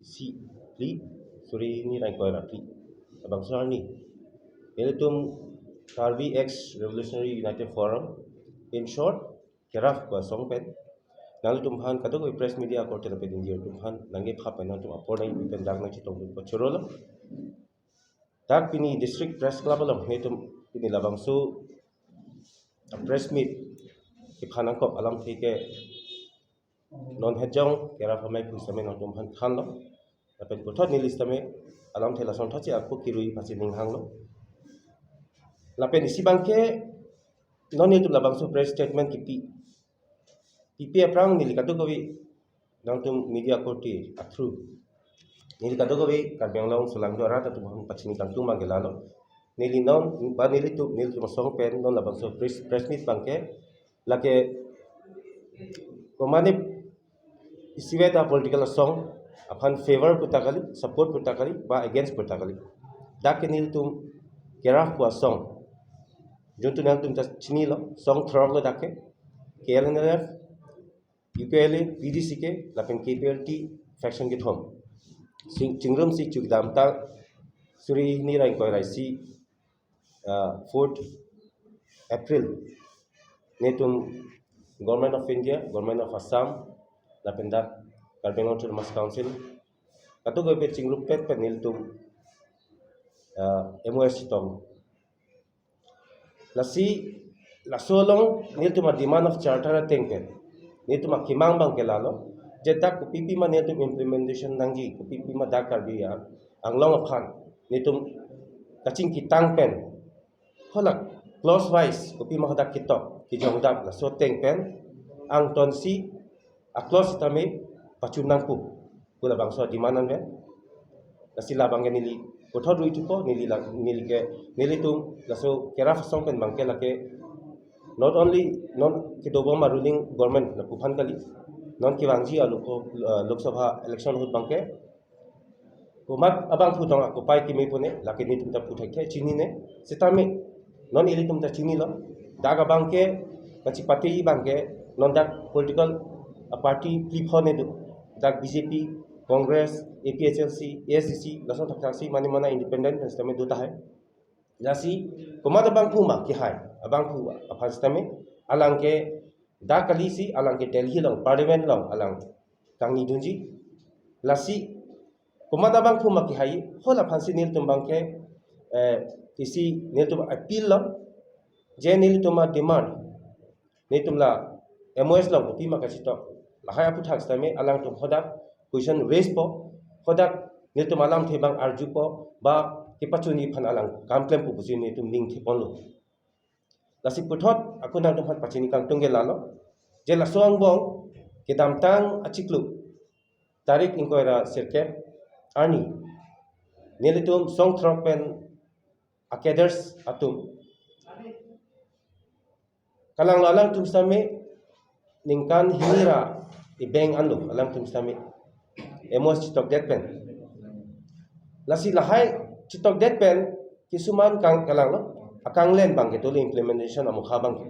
Si pli suri ni rai koi rapli abang sar ni ele tum Karbi X Revolutionary United Forum in short keraf kwa songpen nang tum han kato ko press media ko tele pedin jer tum han nange phap na tum apor nai pen dag na chi tong ko chorolo tak pini district press club lam he tum pini labang su a press meet ki phanang ko alam thike non hejong keraf mai pu same non tum han khan lo pen puthot ni list me alam thela son thachi akko kirui pasi ning hang lo lapen isi bangke non itu labang su press statement ki pi aprang ni likado ko nang tum media korti athru ni likado ko karbeng long sulang do rata tum hang pachini kang tum magelalo nili non ba nili tu song pen non labang su press meet bangke lake komane isiweta political song apan favor putakali support putakali ba against putakali dak nil tum keraf kwa song juntu nang tum chini lo song throg lo dakke KLNRF UPLA PDC ke lapen KPLT faction ke thom chingrum si chukdam ta suri ni rai koi rai si 4th April netum Government of India Government of Assam lapen dak Karbeng Autonomous Council kato go pe chingrum pet penil tum MOS tom lasi lasolong nil tuma demand of charter tengpen nil tuma kimang bang kelalo jetak ku pipi ma nil tum implementation nanggi ku pipi ma dakar biya anglong aphan nil tum kaching kitang pen holak close wise ku pi ma dak kitok ki jongdak laso tengpen ang tonsi a close tame pachunang pu kula bangso dimanan ben lasi labang nili kothor rui tuko nili tum laso keraf song pen bangke lake not only non ki doboma ruling government na puphan kali non ki wangji alu ko lok sabha election hut bangke kumat abang pu dong aku pai ki me pune lake ni tum ta pu thake chini ne sitame non ili tum ta chini lo daga bangke kachi pati bangke non dak political party plifone du dak BJP Congress APHLC ASCC lason thakasi mani mana independent sistem duta hai lasi kumada bang puma ki hai abang pu apa sistem alang ke da kali si alang ke Delhi long parliament long alang kangni dunji lasi kumada bang puma ki hai hola phansi nil tumbang ke isi nil tum appeal long je nil tuma demand nil tumla MOS long pi makasi to lahai apu thak sistem alang tum hodak question raise po hodak nil tum alam thebang arju po ba kipachuni phan alang kamplem pu bujini tum ning thepon lo lasi puthot aku nang tum phan pachini kang tungge lalo je la soang bong ke damtang achiklu tarik inkoira sirke ani nilitum song thropen akeders atum kalang lalang tum same ningkan hinira ibeng anlo alang tum same emos chitok detpen lasi lahai chitok detpen kisuman kang kalang lo akang len bang ke tolu implementation amu khabang ke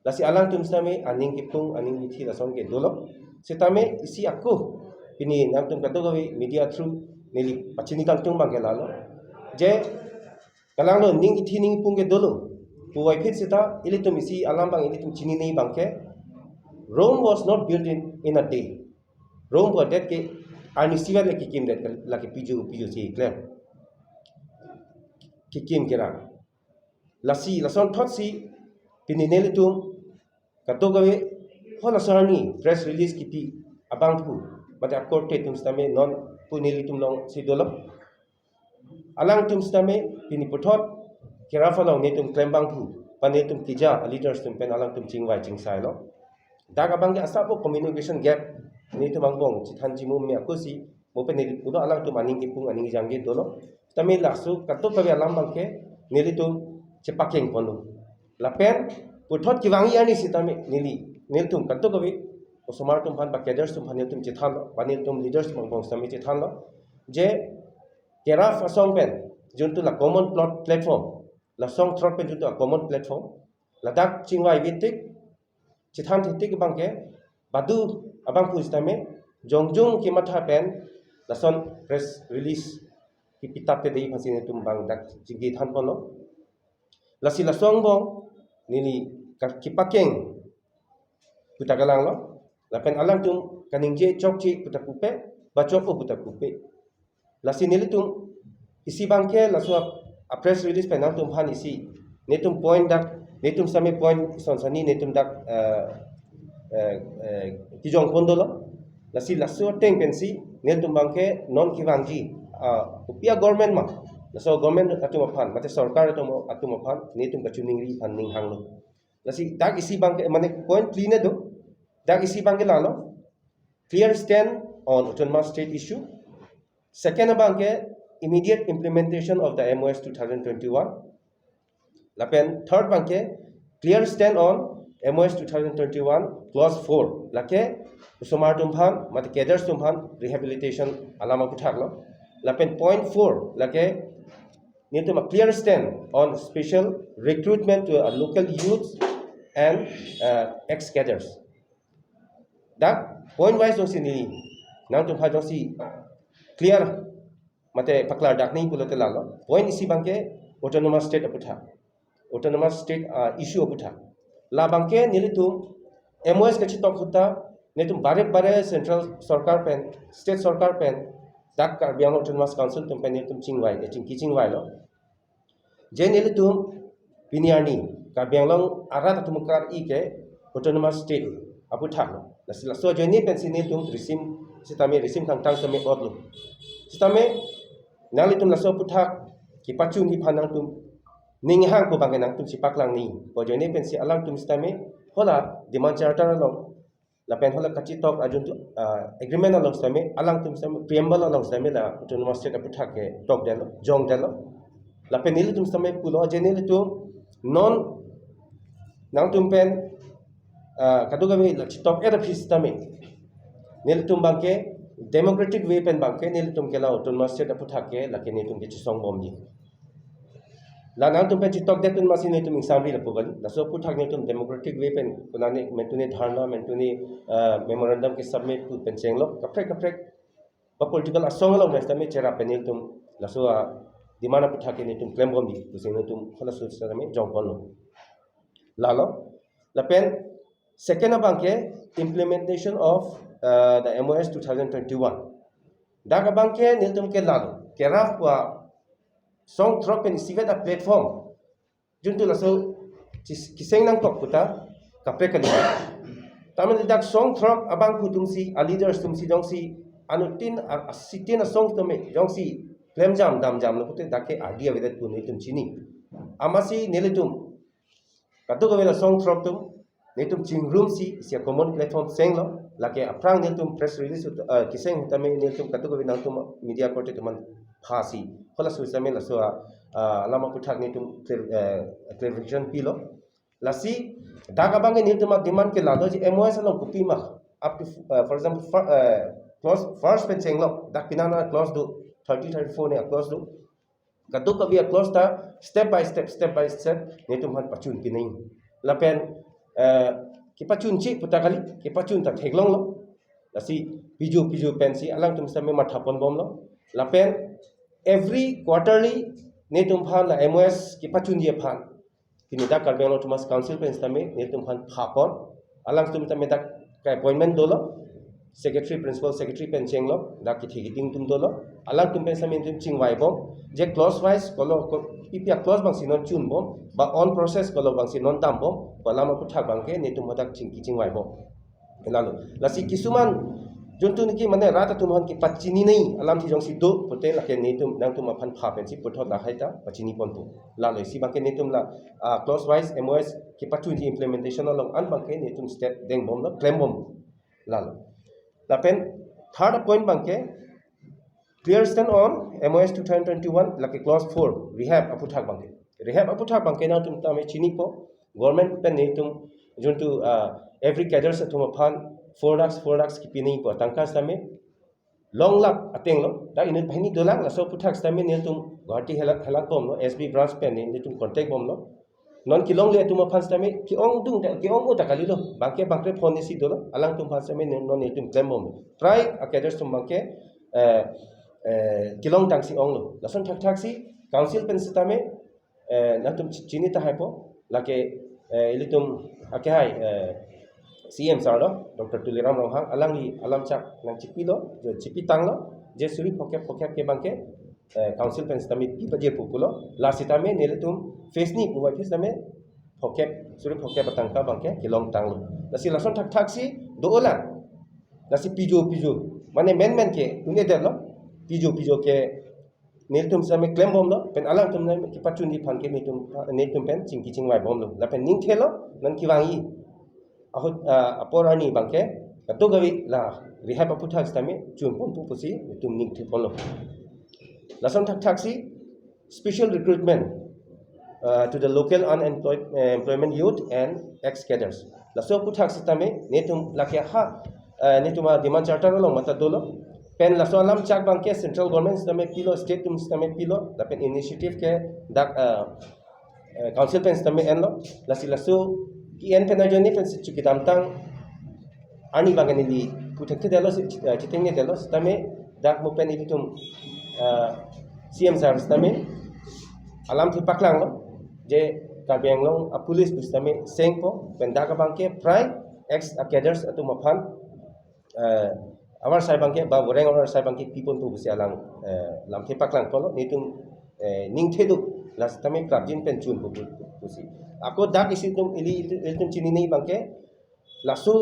lasi alang tum same aning kipung aning ithi lason ke dolo sitame isi aku pini nang tum katogawi media through nili pachini kang tum bang ke lalo je kalang lo ning ithi ning pung ke dolo pu wai phit sita ili tum isi alam bang ili tum chini nei bang ke Rome was not built in a day. Rome was that ke ani siwa le kikim that la ke piju si clear. Kikim kira. Lasi lason thot si pinineli tum katogawe hola sarani press release kipi abang pu mate akor te tum stame non punili tum long si dolap alang tum stame pini puthot kira falong ne tum klembang pu panil tum tija leaders tum pen alang tum chingwai chingsai lo daga bangge asapo communication gap ni tu bangbong chithan jimu me akusi mo pe nili udo alang tu maning kipung aning jangge dolo tami laksu kato kawe alam bangke nili tu cepaking ponu lapen puthot kiwangi ani sitame nil tum kato kawe osomar tum phan bakeders tum phan tum chithan lo panil tum leaders bangbong sami chithan lo je kera fasong pen juntu la common platform la song throat pen juntu a common platform la dak chingwai vitik chithan thitik bangke badu abang pu istame jongjong ki matha pen lason press release ki pitap te dei phasi netum bang dak jigi than pono lasi lasong bong nili kipakeng putagalang lo lapen alang tum kaningje chokchi putakupe bachok putakupe lasi nili tum isi bangke lasu a press release penang tum phan isi netum point dak netum sami point sonsani netum dak kijong kondolo lasi lasu teng pensi netum bangke non kiwangji upia government ma laso government atuma phan mate sarkar atuma phan netum kachuning ri phan ning hanglo lasi dak isi bangke mane point clean do dak isi bangke lalo clear stand on autonomous state issue. Second bangke immediate implementation of the MOS 2021. Lapen third bangke clear stand on MOS 2021 clause 4 lake usomar tumphan mate cadres tumphan rehabilitation alama puthaklo. Lapen point 4 lake need to a clear stand on special recruitment to a local youth and ex-cadres. Dak point wise dong sini nang tumphan dong si clear mate paklar dak ni pulote lalo point isi bangke autonomous state aputha autonomous state issue aputha la bangke nilitu MOS kachi tok huta netum bare central sarkar pen state sarkar pen dak Karbiang autonomous council tum pen netum chingwai de chingwai lo je nilitu piniani Karbiang long arat tumukar ike autonomous state aputha lo la so jeni pen sini tum resim sitame resim kang same odlo sitame nalitum la so puthak ki pachun ni phanang tum ning hang ko bangenang tum sipak lang ni pojone pensi alang tum stame hola demand charter along la pen hola kachi tok ajun tu agreement along stame alang tum stame preamble along stame la autonomous state puthak ke tok delo jong delo la pen nil tum stame pulo jenil tu non nang tum pen kadugami la chitok era stame nil tum bangke democratic way pen bangke nil tum kela autonomous state puthak ke la ke ni tum ke chisong bom ni la nang tum pen chitok de tun masin ni tum example la pogal la so puthak ni tum democratic way pen kunani mentuni dharna mentuni memorandum ke submit tu pen chenglo kaprek ba political asong lo nesta me chera penil tum la so dimana puthak ni tum claim bom ni tu sing tum khala so sa me jong pon lo la lo la pen second bangke implementation of the MOS 2021 daga bangke nil tum ke lalo keraf wa song drop pen sivet a platform juntu la so kiseng nang tok puta kapre kali tamen dak song drop abang ku tumsi a leaders tumsi dongsi anutin a sitin a song tome dongsi claim jam dam jam no putte dake idea vedat ku ni tum chini amasi nelitum katu ko vela song drop tum netum ching room si common platform senglo lake aprang netum press release kiseng tame netum katu ko vela tum media court tuman phasi hola susame la so lama puthak netum clarification pilo lasi daga bange netum demand ke lado ji MOS lo kupi ma up to for example clause first pen senglo dak pinana clause do 34 ne clause do katu ko via clause ta step by step netum han pachun pinai la pen ki pachun chi putakali ki pachun ta theglong lo lasi piju pensi alang tum same mathapon bom lo la pen every quarterly netum phan la MOS ki pachun ye phan kini da Karbiang autonomous council pen stame netum phan phapon alang tum tame da appointment dolo secretary principal secretary pen chenglo da ki thigiting tum dolo alang tum pen same tum chingwai bom je clause wise kolo pipia clause bang sinon chun bom ba on process kolo bang sinon tam bom lama puthak bangke netum hodak chingwai bom lalu lasi kisuman juntu niki mane rata tumhan ki pachini nei alam thi jong si do pote la ke netum nang tum phan pha pen si puthot la haita pachini pontu la lo si bangke netum la clause wise MOS ki pachun ji implementation along an bangke netum step deng bom la claim bom la lo la pen third point bangke clear stand on MOS 2021 la ke clause 4 rehab aputhak bangke na tum tame chini po government pen netum juntu every cadres atum phan 4 lakhs ki pini po tangka stame long lap ateng lo da inut bhaini dolang la so puthak stame netum guwahati helat bom lo SB branch pen netum contact bom lo non kilong le atum phan stame ki ong dung ki ong uta kali lo bangke phone si dolo alang tum phan stame non netum claim bom try a cadres tum bangke kilong tang si ong lo lason thak thak si council pen sitame na tum chini ta hai po lake ilitum akhai CM sarlo Dr. Tuliram Rohang alam chak nang chipi lo chipi tang lo je suri phokep ke bangke council pen sitame pi baje populo la sitame nelitum face ni buat face tame phokep suri phokep batangka bangke kilong tang lo lasi lason thak thak si do ola lasi pijo mane men ke tune der lo pijo ke niltum same claim bom lo pen alang tum nai ki pachun di phan ke niltum pen chingki chingwai bom lo la pen ning thelo nan ki wangi ahut aporani bangke to gawi la rehab aputhak stame chun pom pu pusi tum ning thi pon lo lason thak thak si special recruitment to the local unemployed employment youth and ex cadres laso puthak stame netum lakya ha netuma demand charter lo mata dolo pen laso alam chak bangke central government stame pilo state tum stame pilo la pen initiative ke dak council pen stame enlo laso ki en pen ajoni pen chuki damtang ani bangani li puthak delo chiteng delo stame dak mo pen ibitum CM sar stame alam thi paklang lo je kabeng long a police stame sengpo pen dak bangke prai ex cadres atu maphan awar sai bangke ba goreng awar sai bangke pipon tu busi alang lam the paklang polo nitum ning thedu las tame krabjin pen chun bu busi ako dak isitum ilitum chini nei bangke lasu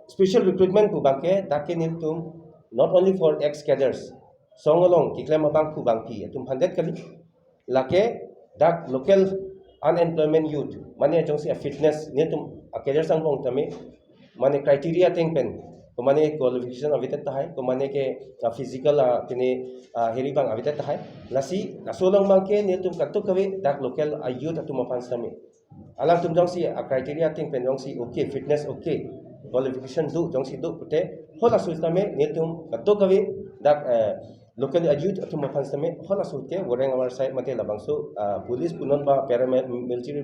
special recruitment ku bangke dak nitum not only for ex cadres songolong kiklem bang ku bangki tum handet kali lake dak local unemployment youth mane jongsi fitness nitum cadres ang bong tame mane criteria tengpen kumane qualification avitet tahai kumane ke physical tini heri bang avitet tahai lasi nasolong bangke nitum katuk kawe dak local youth atu mapan stame alang tum jongsi criteria ting pen jongsi okay fitness okay qualification du jongsi du pute hola sultame nitum katuk kawe dak local youth atu mapan stame hola sulte goreng awar sai mate labangso police punon ba paramilitary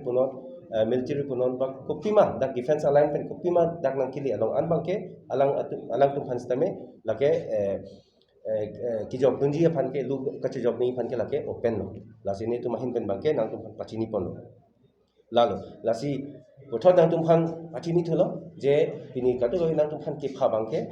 punon ba kopima dak defense alignment kopima dak nangkili along an bangke alang tum phanstame lake ki job dunji phan ke lu kache job ni phan ke lake open no lasi ni tum hin pen bangke nang tum pachini pon lalo lasi uthod nang tum phan pachini tholo je pini katu nang tum phan ke pha bangke